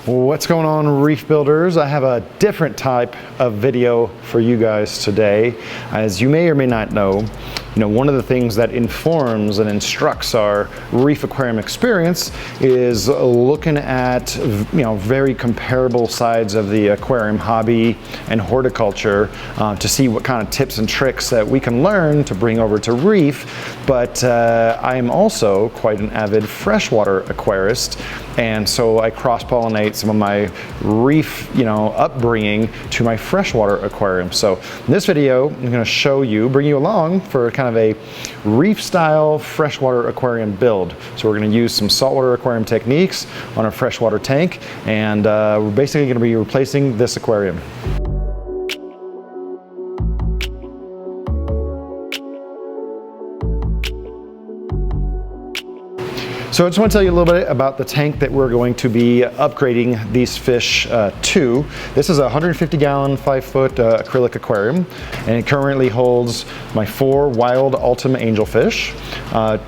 What's going on, reef builders? I have a different type of video for you guys today. As you may or may not know, one of the things that informs and instructs our reef aquarium experience is looking at very comparable sides of the aquarium hobby and horticulture to see what kind of tips and tricks that we can learn to bring over to reef. But I am also quite an avid freshwater aquarist, and so I cross-pollinate some of my reef upbringing to my freshwater aquarium. So in this video, I'm going to bring you along for kind of a reef style freshwater aquarium build. So we're going to use some saltwater aquarium techniques on a freshwater tank, and we're basically going to be replacing this aquarium. So I just want to tell you a little bit about the tank that we're going to be upgrading these fish to. This is a 150-gallon, 5-foot acrylic aquarium, and it currently holds my 4 wild Altum angelfish,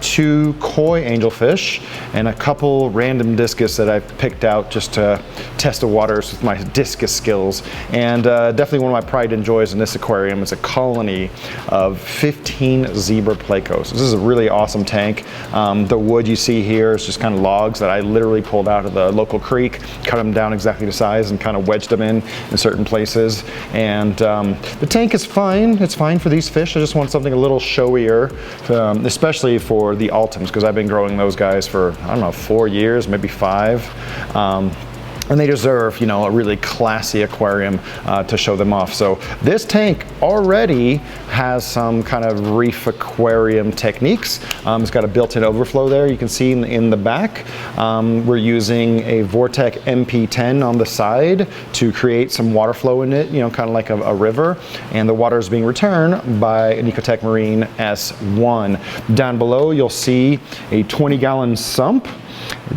2 koi angelfish, and a couple random discus that I've picked out just to test the waters with my discus skills. And definitely one of my pride and joys in this aquarium is a colony of 15 zebra Plecos. This is a really awesome tank. The wood you see here is just kind of logs that I literally pulled out of the local creek, cut them down exactly to size, and kind of wedged them in certain places. And the tank is fine. It's fine for these fish. I just want something a little showier, especially for the Altums, because I've been growing those guys for, I don't know, 4 years, maybe 5. And they deserve, a really classy aquarium to show them off. So this tank already has some kind of reef aquarium techniques. It's got a built-in overflow there. You can see in the back, we're using a Vortec MP10 on the side to create some water flow in it, kind of like a river. And the water is being returned by an Ecotech Marine S1. Down below, you'll see a 20-gallon sump.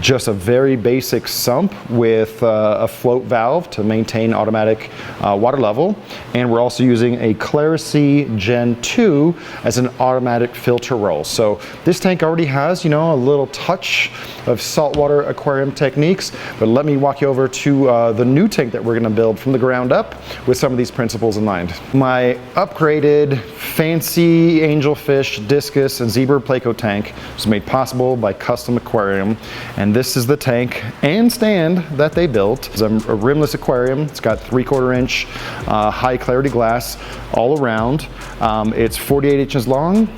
Just a very basic sump with a float valve to maintain automatic water level. And we're also using a Clarity Gen 2 as an automatic filter roll. So this tank already has, a little touch of saltwater aquarium techniques, but let me walk you over to the new tank that we're gonna build from the ground up with some of these principles in mind. My upgraded fancy angelfish, discus, and zebra Pleco tank was made possible by Custom Aquarium. And this is the tank and stand that they built. It's a rimless aquarium. It's got 3/4 inch high clarity glass all around. It's 48 inches long,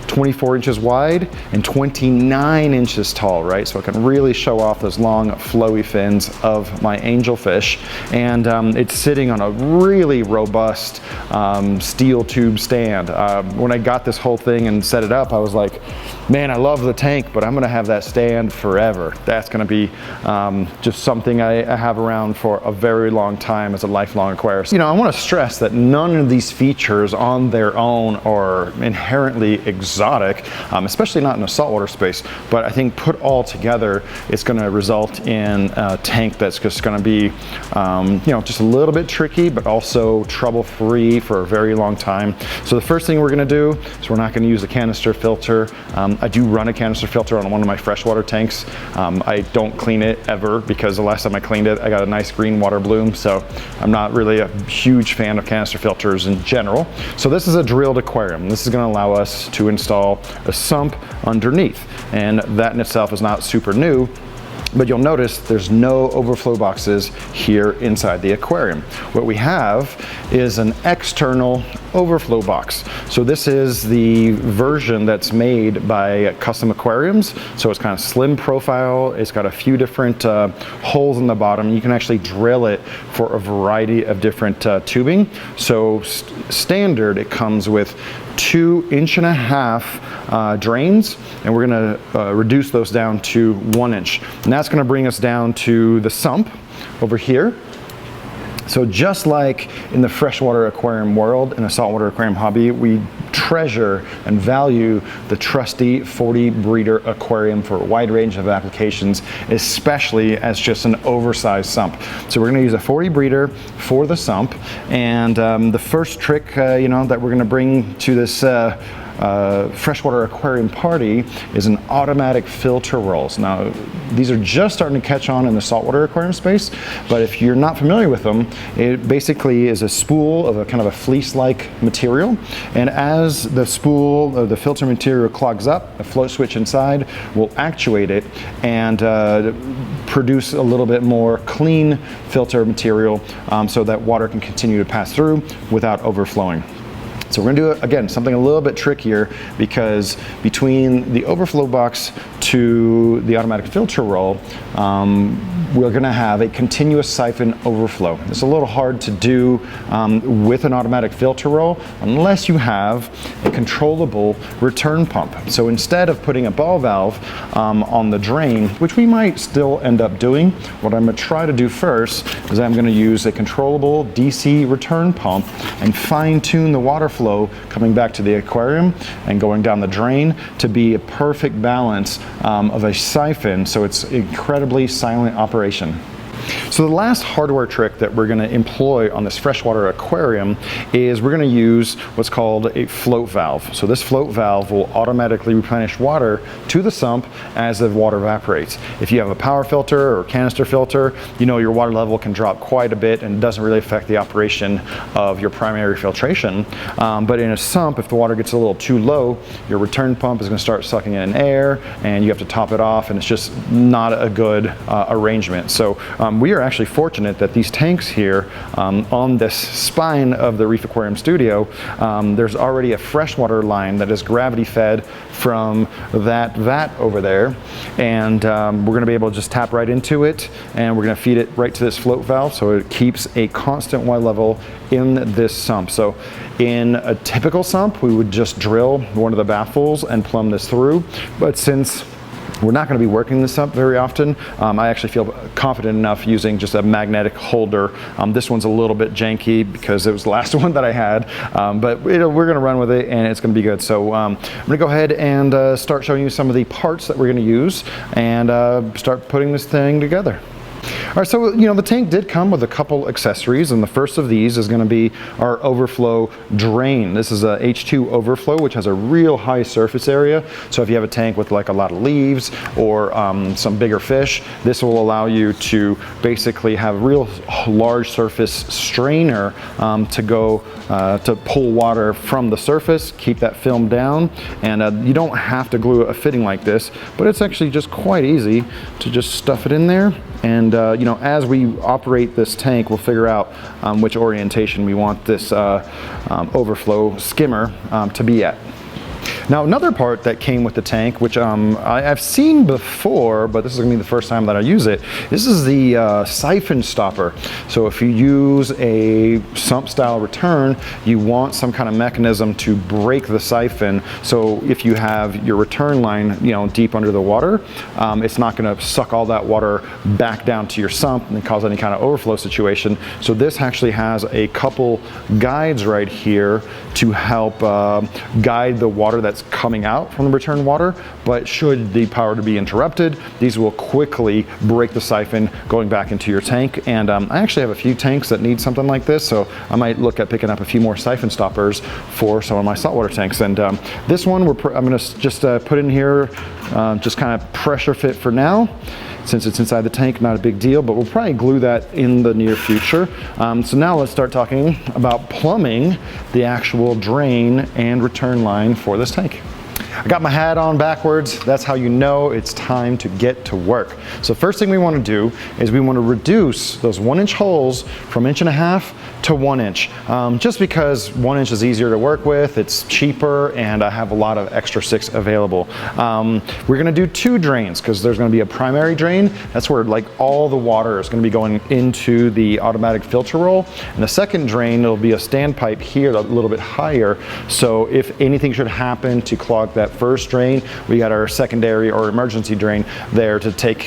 24 inches wide, and 29 inches tall, right? So I can really show off those long flowy fins of my angelfish. And it's sitting on a really robust steel tube stand. When I got this whole thing and set it up, I was like, man, I love the tank, but I'm gonna have that stand forever. That's gonna be just something I have around for a very long time as a lifelong aquarist. I wanna stress that none of these features on their own are inherently exotic, especially not in a saltwater space, but I think put all together, it's gonna result in a tank that's just gonna be, just a little bit tricky, but also trouble-free for a very long time. So the first thing we're gonna do is we're not gonna use a canister filter. I do run a canister filter on one of my freshwater tanks. I don't clean it ever because the last time I cleaned it, I got a nice green water bloom. So I'm not really a huge fan of canister filters in general. So this is a drilled aquarium. This is going to allow us to install a sump underneath. And that in itself is not super new. But you'll notice there's no overflow boxes here inside the aquarium. What we have is an external overflow box. So this is the version that's made by Custom Aquariums. So it's kind of slim profile. It's got a few different holes in the bottom. You can actually drill it for a variety of different tubing. So standard, it comes with 2.5 inch drains, and we're gonna reduce those down to 1 inch. And that's gonna bring us down to the sump over here. So just like in the freshwater aquarium world, in a saltwater aquarium hobby, we treasure and value the trusty 40 breeder aquarium for a wide range of applications, especially as just an oversized sump. So we're gonna use a 40 breeder for the sump. And the first trick that we're gonna bring to this Freshwater Aquarium Party is an automatic filter rolls. Now, these are just starting to catch on in the saltwater aquarium space, but if you're not familiar with them, it basically is a spool of a kind of a fleece-like material, and as the spool of the filter material clogs up, a float switch inside will actuate it and produce a little bit more clean filter material so that water can continue to pass through without overflowing. So we're gonna do, again, something a little bit trickier, because between the overflow box to the automatic filter roll, we're gonna have a continuous siphon overflow. It's a little hard to do with an automatic filter roll unless you have a controllable return pump. So instead of putting a ball valve on the drain, which we might still end up doing, what I'm gonna try to do first is I'm gonna use a controllable DC return pump and fine tune the water flow coming back to the aquarium and going down the drain to be a perfect balance of a siphon, so it's incredibly silent operation. So the last hardware trick that we're going to employ on this freshwater aquarium is we're going to use what's called a float valve. So this float valve will automatically replenish water to the sump as the water evaporates. If you have a power filter or canister filter, you know your water level can drop quite a bit and it doesn't really affect the operation of your primary filtration. But in a sump, if the water gets a little too low, your return pump is going to start sucking in air and you have to top it off, and it's just not a good arrangement. So we are actually fortunate that these tanks here on this spine of the Reef Aquarium Studio, there's already a freshwater line that is gravity fed from that vat over there, and we're going to be able to just tap right into it, and we're going to feed it right to this float valve so it keeps a constant water level in this sump. So in a typical sump, we would just drill one of the baffles and plumb this through, but since we're not going to be working this up very often, I actually feel confident enough using just a magnetic holder. This one's a little bit janky because it was the last one that I had, but we're going to run with it and it's going to be good. So I'm going to go ahead and start showing you some of the parts that we're going to use and start putting this thing together. All right, so the tank did come with a couple accessories, and the first of these is going to be our overflow drain. This is a H2 overflow, which has a real high surface area. So if you have a tank with like a lot of leaves or some bigger fish, this will allow you to basically have a real large surface strainer to go to pull water from the surface, keep that film down, and you don't have to glue a fitting like this, but it's actually just quite easy to just stuff it in there. And as we operate this tank, we'll figure out which orientation we want this overflow skimmer to be at. Now, another part that came with the tank, which I've seen before, but this is going to be the first time that I use it, this is the siphon stopper. So if you use a sump style return, you want some kind of mechanism to break the siphon. So if you have your return line, deep under the water, it's not going to suck all that water back down to your sump and cause any kind of overflow situation. So this actually has a couple guides right here to help guide the water that's coming out from the return water, but should the power to be interrupted, these will quickly break the siphon going back into your tank. And I actually have a few tanks that need something like this, so I might look at picking up a few more siphon stoppers for some of my saltwater tanks. And this one I'm going to just put in here, just kind of pressure fit for now. Since it's inside the tank, not a big deal, but we'll probably glue that in the near future. So now let's start talking about plumbing the actual drain and return line for this tank. I got my hat on backwards. That's how you know it's time to get to work. So first thing we want to do is we want to reduce those 1-inch holes from 1.5 inches to 1 inch. Just because 1 inch is easier to work with, it's cheaper, and I have a lot of extra sticks available. We're gonna do 2 drains because there's gonna be a primary drain. That's where like all the water is gonna be going into the automatic filter roll. And the second drain, it'll be a standpipe here a little bit higher. So if anything should happen to clog that first drain, we got our secondary or emergency drain there to take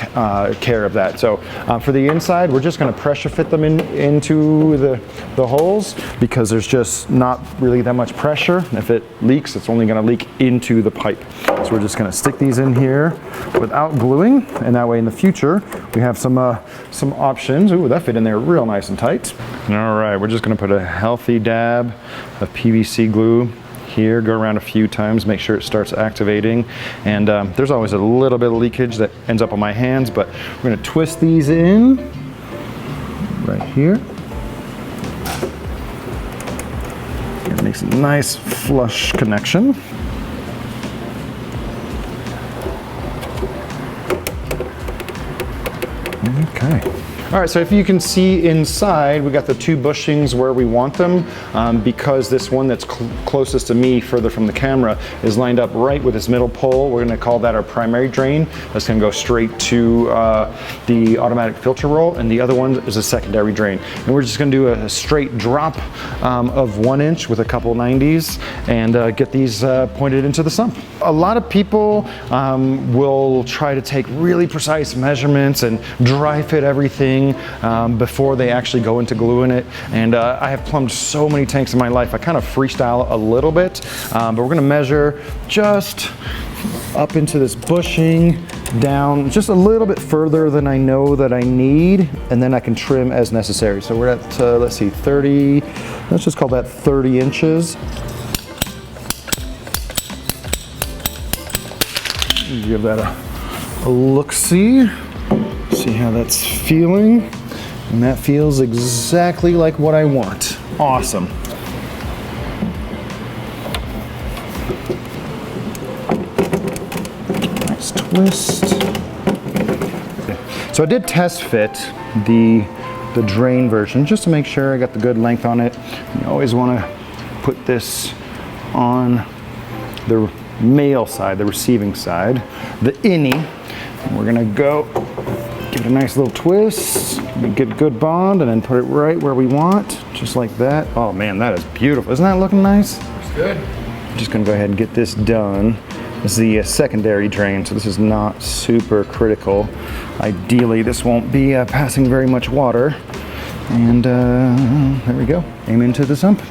care of that. So for the inside, we're just gonna pressure fit them into the holes because there's just not really that much pressure. If it leaks, it's only going to leak into the pipe. So we're just going to stick these in here without gluing, and that way in the future we have some options. Ooh, that fit in there real nice and tight. All right, we're just going to put a healthy dab of PVC glue here, go around a few times, make sure it starts activating. And there's always a little bit of leakage that ends up on my hands, but we're gonna twist these in right here. It makes a nice flush connection. Okay. All right, so if you can see inside, we got the 2 bushings where we want them, because this one that's closest to me, further from the camera, is lined up right with this middle pole. We're gonna call that our primary drain. That's gonna go straight to the automatic filter roll, and the other one is a secondary drain. And we're just gonna do a straight drop of 1 inch with a couple 90s and get these pointed into the sump. A lot of people will try to take really precise measurements and dry fit everything before they actually go into gluing it. And I have plumbed so many tanks in my life, I kind of freestyle a little bit, but we're gonna measure just up into this bushing, down just a little bit further than I know that I need, and then I can trim as necessary. So we're at, let's see, 30, let's just call that 30 inches. Give that a look-see. See how that's feeling, and that feels exactly like what I want. Awesome. Nice twist. So I did test fit the drain version just to make sure I got the good length on it. You always want to put this on the male side, the receiving side, the innie. And we're gonna go give it a nice little twist, get a good bond, and then put it right where we want, just like that. Oh man, that is beautiful. Isn't that looking nice? Looks good. I'm just gonna go ahead and get this done. This is the secondary drain, so this is not super critical. Ideally, this won't be passing very much water. And there we go, aim into the sump.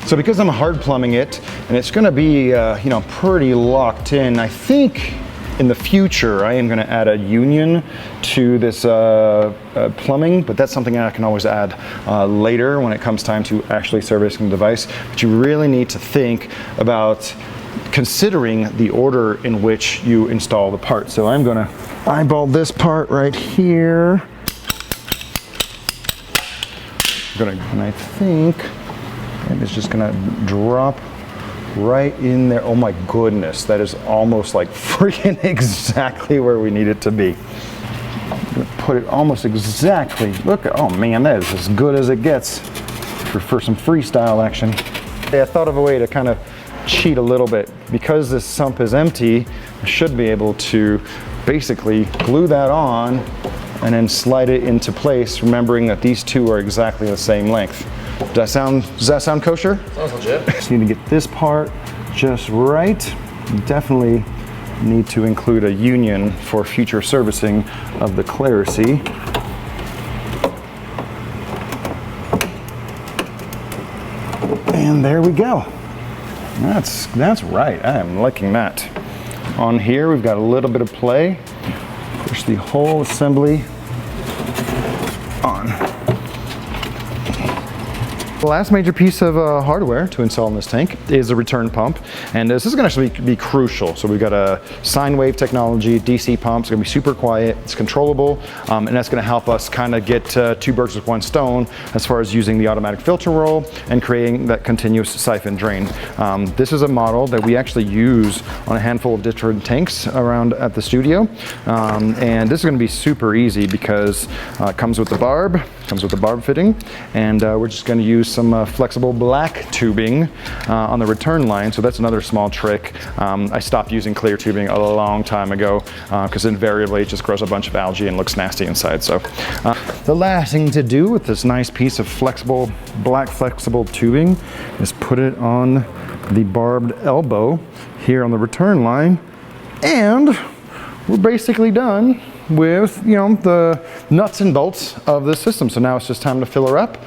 So because I'm hard plumbing it, and it's gonna be you know, pretty locked in, I think in the future I am gonna add a union to this plumbing, but that's something I can always add later when it comes time to actually servicing the device. But you really need to think about considering the order in which you install the part. So I'm gonna eyeball this part right here. And I think it's just gonna drop right in there. Oh my goodness, that is almost like freaking exactly where we need it to be. I'm gonna put it almost exactly. Look, oh man, that is as good as it gets for some freestyle action. Hey, I thought of a way to kind of cheat a little bit. Because this sump is empty, I should be able to basically glue that on and then slide it into place, remembering that these two are exactly the same length. Does that sound kosher? Sounds legit. Just need to get this part just right. You definitely need to include a union for future servicing of the Clearacy. And there we go. That's right, I am liking that. On here, we've got a little bit of play. Push the whole assembly on. The last major piece of hardware to install in this tank is a return pump, and this is going to actually be crucial. So we've got a sine wave technology DC pump. It's going to be super quiet, it's controllable, and that's going to help us kind of get 2 birds with 1 stone as far as using the automatic filter roll and creating that continuous siphon drain. This is a model that we actually use on a handful of different tanks around at the studio, and this is going to be super easy because it comes with the barb, fitting, and we're just going to use some flexible black tubing on the return line. So that's another small trick. I stopped using clear tubing a long time ago because invariably it just grows a bunch of algae and looks nasty inside. So the last thing to do with this nice piece of black flexible tubing is put it on the barbed elbow here on the return line, and we're basically done with, you know, the nuts and bolts of the system. So now it's just time to fill her up.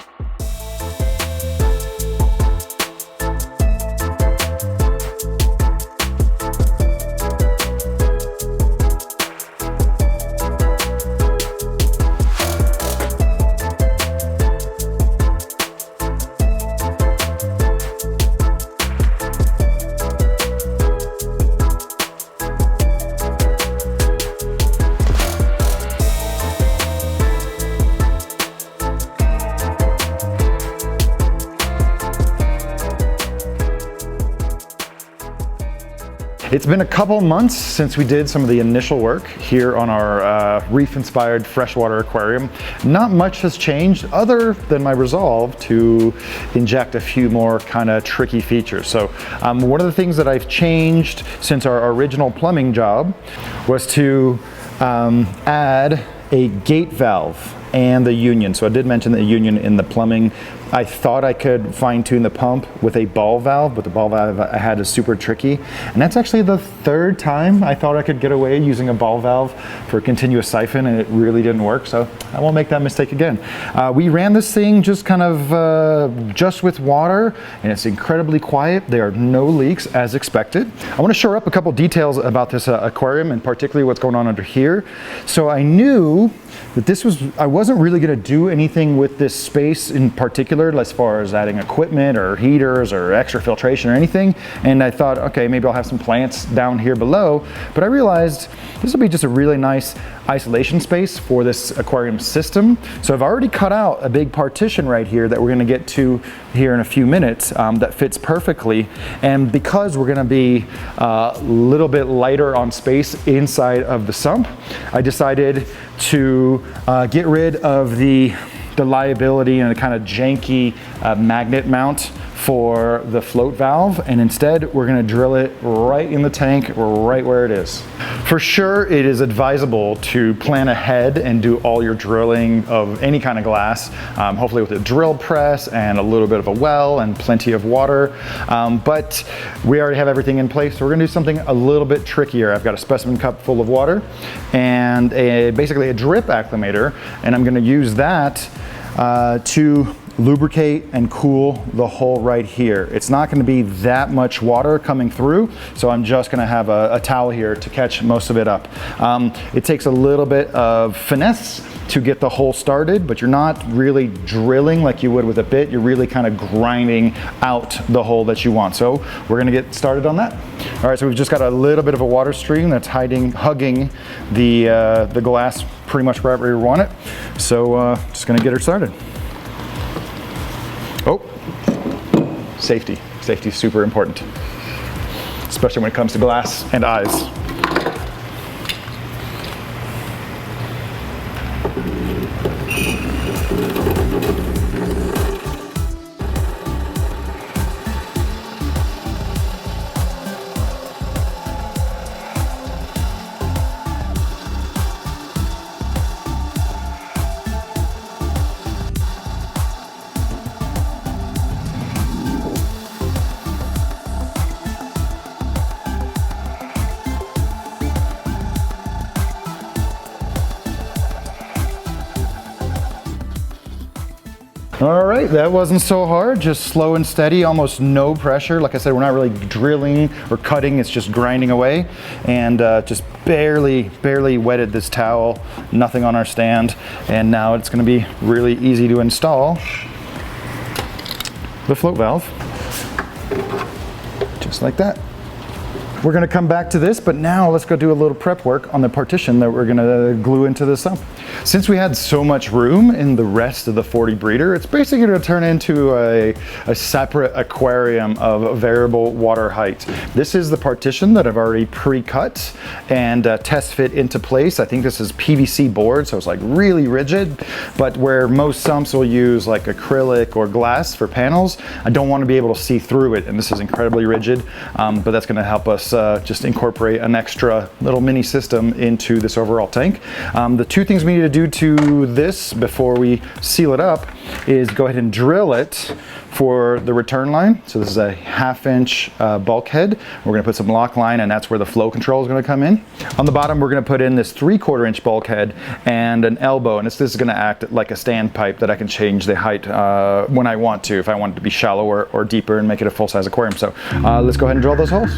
It's been a couple months since we did some of the initial work here on our reef-inspired freshwater aquarium. Not much has changed other than my resolve to inject a few more kind of tricky features. So one of the things that I've changed since our original plumbing job was to add a gate valve and the union. So I did mention the union in the plumbing. I thought I could fine tune the pump with a ball valve, but the ball valve I had is super tricky. And that's actually the third time I thought I could get away using a ball valve for a continuous siphon, and it really didn't work. So I won't make that mistake again. We ran this thing just kind of just with water, and it's incredibly quiet. There are no leaks as expected. I want to shore up a couple details about this aquarium, and particularly what's going on under here. So I knew that I wasn't really going to do anything with this space in particular as far as adding equipment or heaters or extra filtration or anything. And I thought, okay, maybe I'll have some plants down here below. But I realized this will be just a really nice isolation space for this aquarium system. So I've already cut out a big partition right here that we're going to get to here in a few minutes that fits perfectly. And because we're going to be a little bit lighter on space inside of the sump, I decided to get rid of the liability and a kind of janky magnet mount for the float valve, and instead we're going to drill it right in the tank, right where it is. For sure, it is advisable to plan ahead and do all your drilling of any kind of glass, hopefully with a drill press and a little bit of a well and plenty of water, but we already have everything in place, so we're going to do something a little bit trickier. I've got a specimen cup full of water and basically a drip acclimator, and I'm going to use that to lubricate and cool the hole right here. It's not going to be that much water coming through, so I'm just going to have a towel here to catch most of it up. It takes a little bit of finesse to get the hole started, but you're not really drilling like you would with a bit. You're really kind of grinding out the hole that you want. So we're going to get started on that. All right, so we've just got a little bit of a water stream that's hugging the glass pretty much right where we want it. So just going to get her started. Oh, safety. Safety is super important, especially when it comes to glass and eyes. All right, that wasn't so hard, just slow and steady, almost no pressure. Like I said, we're not really drilling or cutting, it's just grinding away. And just barely wetted this towel, nothing on our stand. And now it's gonna be really easy to install the float valve, just like that. We're gonna come back to this, but now let's go do a little prep work on the partition that we're gonna glue into the sump. Since we had so much room in the rest of the 40 breeder, it's basically gonna turn into a separate aquarium of variable water height. This is the partition that I've already pre-cut and test fit into place. I think this is PVC board, so it's like really rigid, but where most sumps will use like acrylic or glass for panels, I don't wanna be able to see through it, and this is incredibly rigid, but that's gonna help us just incorporate an extra little mini system into this overall tank. The two things we need to do to this before we seal it up is go ahead and drill it for the return line. So this is a 1/2 inch bulkhead. We're gonna put some lock line, and that's where the flow control is gonna come in. On the bottom, we're gonna put in this 3/4 inch bulkhead and an elbow, and this is gonna act like a standpipe that I can change the height when I want to, if I want it to be shallower or deeper and make it a full-size aquarium. So let's go ahead and drill those holes.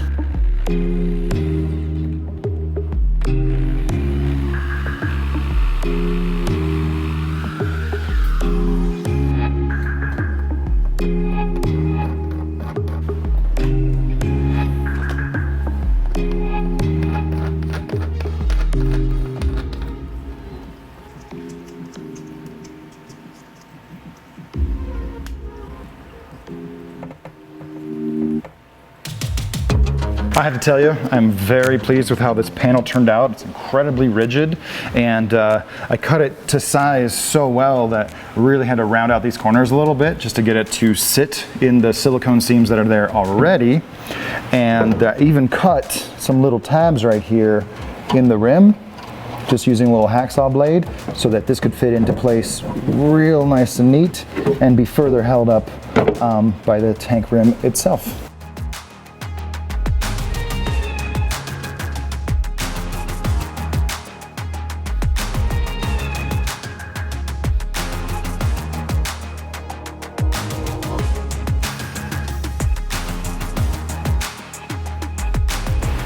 I have to tell you, I'm very pleased with how this panel turned out. It's incredibly rigid, and I cut it to size so well that I really had to round out these corners a little bit just to get it to sit in the silicone seams that are there already, and even cut some little tabs right here in the rim, just using a little hacksaw blade so that this could fit into place real nice and neat and be further held up by the tank rim itself.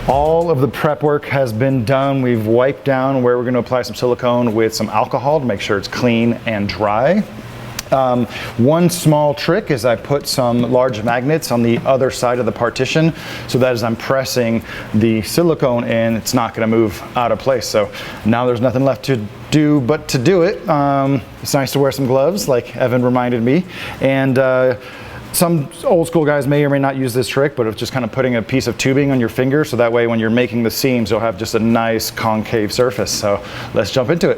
All of the prep work has been done. We've wiped down where we're going to apply some silicone with some alcohol to make sure it's clean and dry. One small trick is I put some large magnets on the other side of the partition so that as I'm pressing the silicone in, it's not going to move out of place. So now there's nothing left to do but to do it. It's nice to wear some gloves, like Evan reminded me. And some old school guys may or may not use this trick, but it's just kind of putting a piece of tubing on your finger so that way when you're making the seams, you'll have just a nice concave surface. So let's jump into it.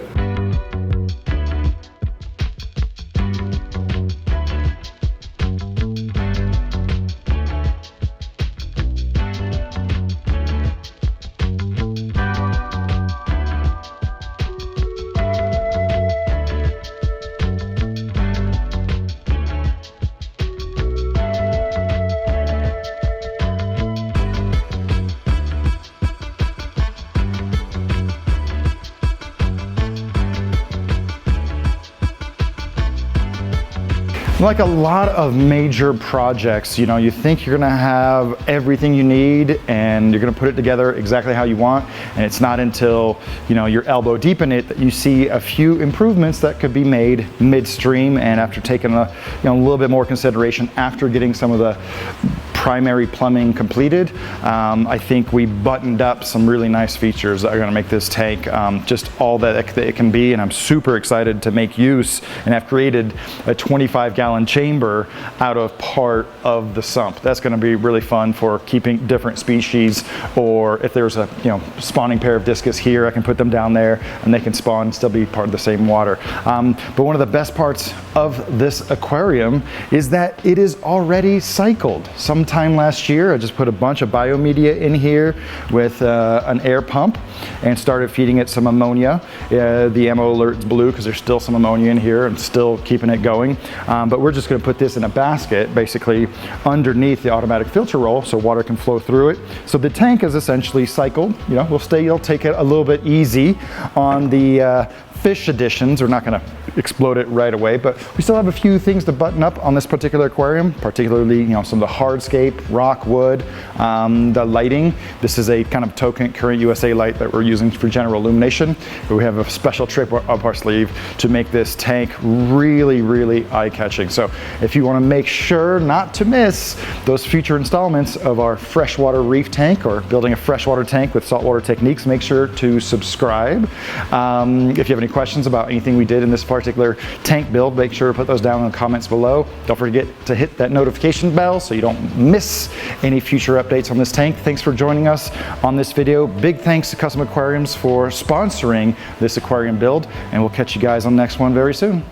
Like a lot of major projects, you know, you think you're gonna have everything you need and you're gonna put it together exactly how you want, and it's not until, you know, you're elbow deep in it that you see a few improvements that could be made midstream and after taking a little bit more consideration after getting some of the primary plumbing completed. I think we buttoned up some really nice features that are going to make this tank just all that it can be, and I'm super excited to make use and have created a 25-gallon chamber out of part of the sump. That's going to be really fun for keeping different species, or if there's a spawning pair of discus here, I can put them down there and they can spawn and still be part of the same water. But one of the best parts of this aquarium is that it is already cycled. Sometime last year, I just put a bunch of biomedia in here with an air pump and started feeding it some ammonia. The ammo alert's blue because there's still some ammonia in here and still keeping it going. But we're just going to put this in a basket, basically underneath the automatic filter roll, so water can flow through it. So the tank is essentially cycled. You'll take it a little bit easy on the fish additions. We're not going to explode it right away, but we still have a few things to button up on this particular aquarium, particularly some of the hardscape, rock, wood, the lighting. This is a kind of token current USA light that we're using for general illumination, but we have a special trick up our sleeve to make this tank really, really eye-catching. So if you want to make sure not to miss those future installments of our freshwater reef tank or building a freshwater tank with saltwater techniques, make sure to subscribe. If you have any questions about anything we did in this particular tank build, make sure to put those down in the comments below. Don't forget to hit that notification bell so you don't miss any future updates on this tank. Thanks for joining us on this video. Big thanks to Custom Aquariums for sponsoring this aquarium build, and we'll catch you guys on the next one very soon.